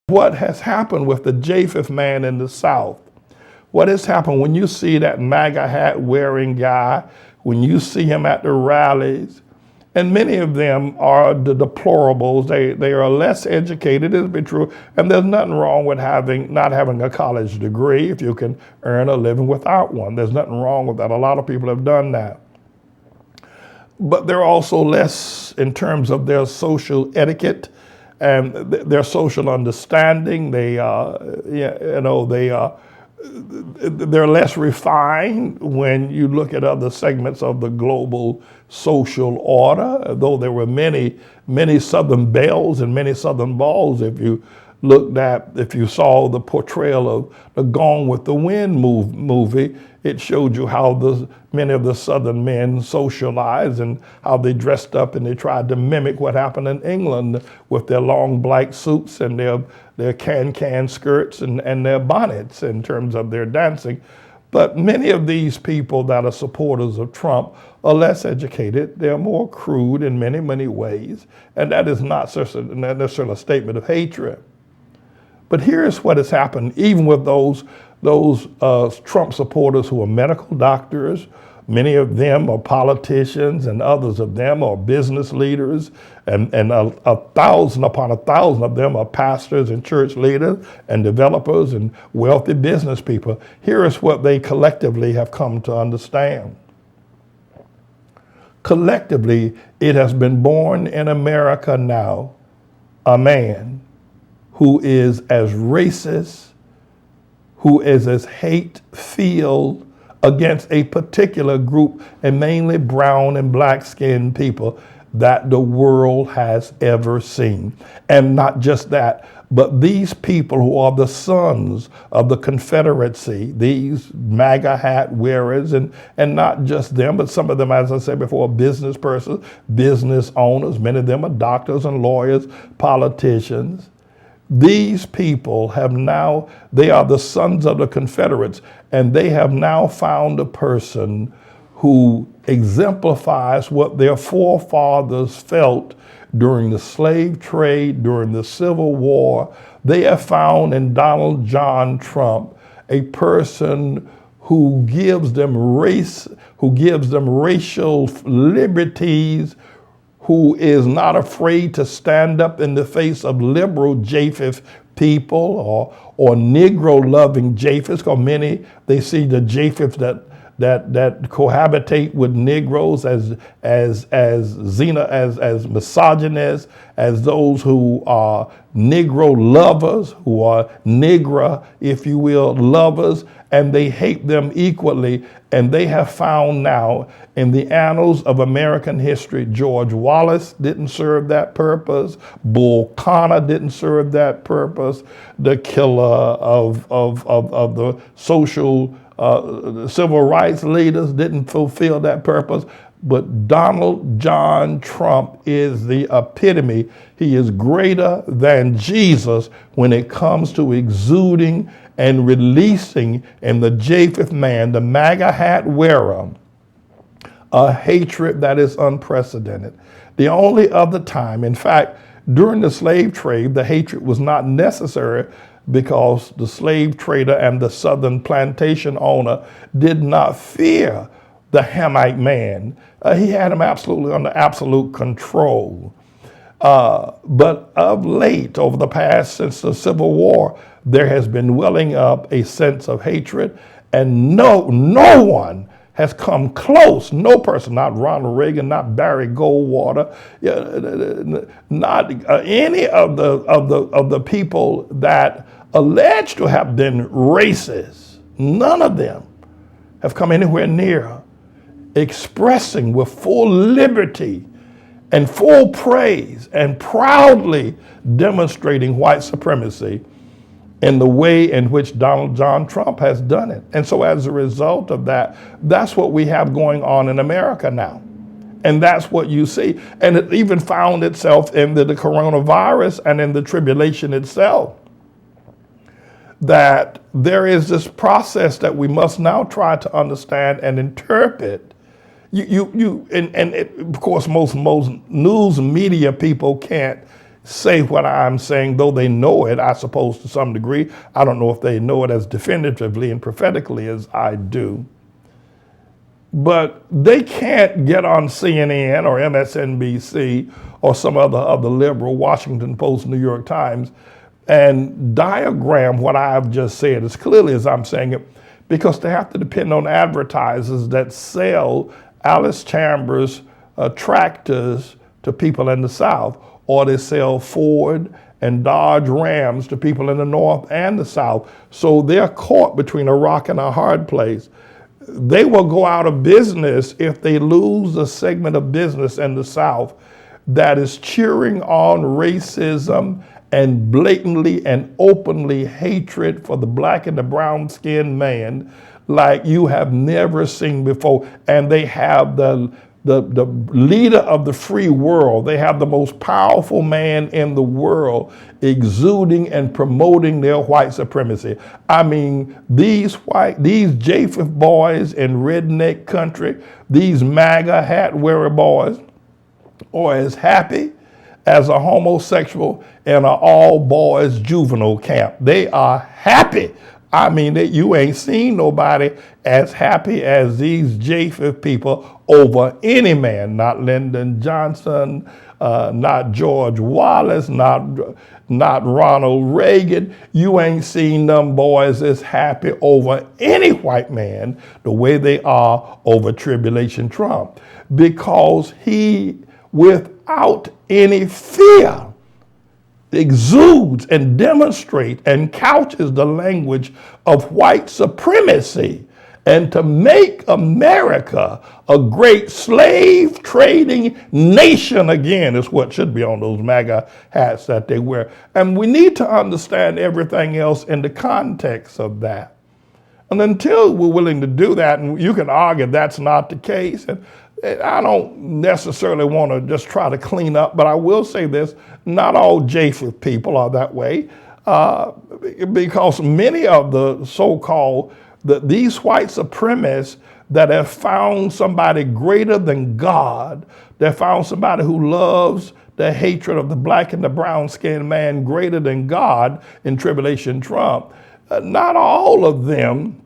what has happened with the Japheth man in the South. What has happened when you see that MAGA hat wearing guy, when you see him at the rallies, and many of them are the deplorables. They are less educated, it'll be true, and there's nothing wrong with not having a college degree if you can earn a living without one. There's nothing wrong with that. A lot of people have done that. But they're also less in terms of their social etiquette and their social understanding. They're less refined when you look at other segments of the global social order, though there were many Southern belles and many Southern balls. If you saw the portrayal of the Gone with the Wind movie, it showed you how many of the Southern men socialized and how they dressed up, and they tried to mimic what happened in England with their long black suits and their can skirts and their bonnets in terms of their dancing. But many of these people that are supporters of Trump are less educated. They're more crude in many ways. And that is not necessarily a statement of hatred. But here's what has happened, even with those Trump supporters who are medical doctors. Many of them are politicians, and others of them are business leaders, and 1,000 upon 1,000 of them are pastors and church leaders and developers and wealthy business people. Here is what they collectively have come to understand. Collectively, it has been born in America now a man who is as racist, who is as hate-filled against a particular group, and mainly brown and black-skinned people, that the world has ever seen. And not just that, but these people who are the sons of the Confederacy, these MAGA hat wearers, and not just them, but some of them, as I said before, business persons, business owners. Many of them are doctors and lawyers, politicians. These people they are the sons of the Confederates, and they have now found a person who exemplifies what their forefathers felt during the slave trade, during the Civil War. They have found in Donald John Trump a person who gives them racial liberties, who is not afraid to stand up in the face of liberal Japheth people or Negro-loving Japheths, because many, they see the Japheths that cohabitate with Negroes as misogynist, as those who are Negro lovers, who are Negra, if you will, lovers, and they hate them equally. And they have found now in the annals of American history, George Wallace didn't serve that purpose. Bull Connor didn't serve that purpose. The killer of the civil rights leaders didn't fulfill that purpose. But Donald John Trump is the epitome. He is greater than Jesus when it comes to exuding and releasing in the Japheth man, the MAGA hat wearer, a hatred that is unprecedented. The only other time, in fact, during the slave trade, the hatred was not necessary because the slave trader and the southern plantation owner did not fear the Hamite man. He had him absolutely under absolute control. But of late, over the past, since the Civil War, there has been welling up a sense of hatred, and no one has come close. No person, not Ronald Reagan, not Barry Goldwater, not any of the people that alleged to have been racist. None of them have come anywhere near expressing with full liberty and full praise and proudly demonstrating white supremacy in the way in which Donald John Trump has done it. And so as a result of that, that's what we have going on in America now. And that's what you see. And it even found itself in the coronavirus and in the tribulation itself, that there is this process that we must now try to understand and interpret. Of course, most news media people can't say what I'm saying, though they know it, I suppose, to some degree. I don't know if they know it as definitively and prophetically as I do. But they can't get on CNN or MSNBC or some other liberal, Washington Post, New York Times, and diagram what I've just said as clearly as I'm saying it, because they have to depend on advertisers that sell Alice Chambers tractors to people in the South, or they sell Ford and Dodge Rams to people in the North and the South. So they're caught between a rock and a hard place. They will go out of business if they lose a segment of business in the South that is cheering on racism and blatantly and openly hatred for the black and the brown-skinned man like you have never seen before. And they have the leader of the free world. They have the most powerful man in the world exuding and promoting their white supremacy. I mean, these Japheth boys in redneck country, these MAGA hat wearer boys, are as happy as a homosexual in an all boys juvenile camp. They are happy. I mean, you ain't seen nobody as happy as these Japheth people over any man, not Lyndon Johnson, not George Wallace, not Ronald Reagan. You ain't seen them boys as happy over any white man the way they are over Tribulation Trump, because he, without any fear, exudes and demonstrates and couches the language of white supremacy, and to make America a great slave trading nation again is what should be on those MAGA hats that they wear. And we need to understand everything else in the context of that. And until we're willing to do that, and you can argue that's not the case, and I don't necessarily want to just try to clean up, but I will say this: not all Japheth people are that way, because many of the so-called these white supremacists that have found somebody greater than God, that found somebody who loves the hatred of the black and the brown-skinned man greater than God in Tribulation Trump, not all of them,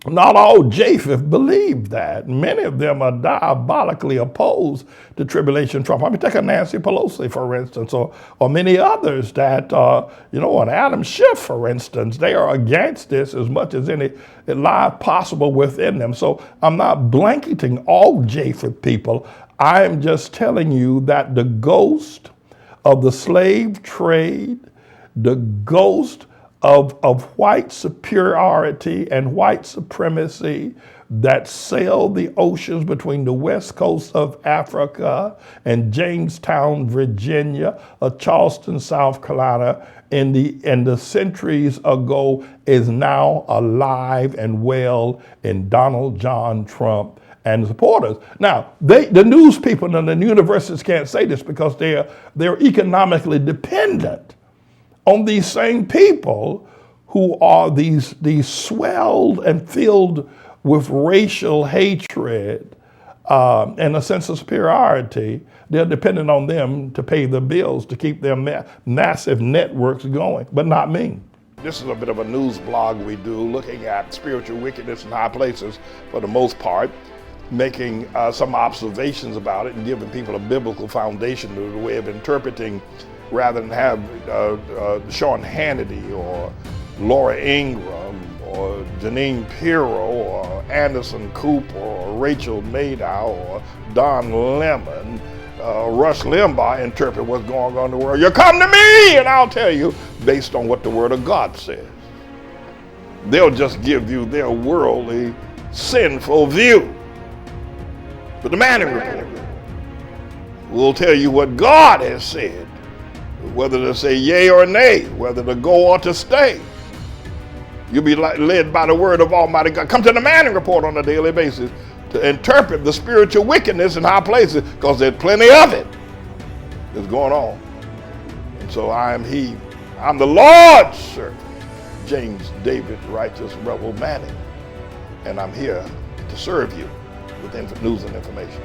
not all Japheth believe that. Many of them are diabolically opposed to Tribulation Trump. I mean, take a Nancy Pelosi, for instance, or many others that, an Adam Schiff, for instance. They are against this as much as any lie possible within them. So I'm not blanketing all Japheth people. I'm just telling you that the ghost of the slave trade, the ghost of white superiority and white supremacy that sailed the oceans between the west coast of Africa and Jamestown, Virginia, or Charleston, South Carolina, in the centuries ago, is now alive and well in Donald John Trump and supporters. Now, the news people and the universities can't say this because they're economically dependent on these same people who are these swelled and filled with racial hatred and a sense of superiority. They're dependent on them to pay the bills, to keep their massive networks going, but not me. This is a bit of a news blog we do, looking at spiritual wickedness in high places for the most part, making some observations about it and giving people a biblical foundation to the way of interpreting, rather than have Sean Hannity or Laura Ingraham or Janine Pirro or Anderson Cooper or Rachel Maddow or Don Lemon, Rush Limbaugh interpret what's going on in the world. You come to me and I'll tell you based on what the Word of God says. They'll just give you their worldly, sinful view. But the Manning Report will tell you what God has said, whether to say yea or nay, whether to go or to stay. You'll be led by the word of Almighty God. Come to the Manning Report on a daily basis to interpret the spiritual wickedness in high places, because there's plenty of it that's going on. And so I'm the Lord's servant, James David Righteous Rebel Manning, and I'm here to serve you with news and information.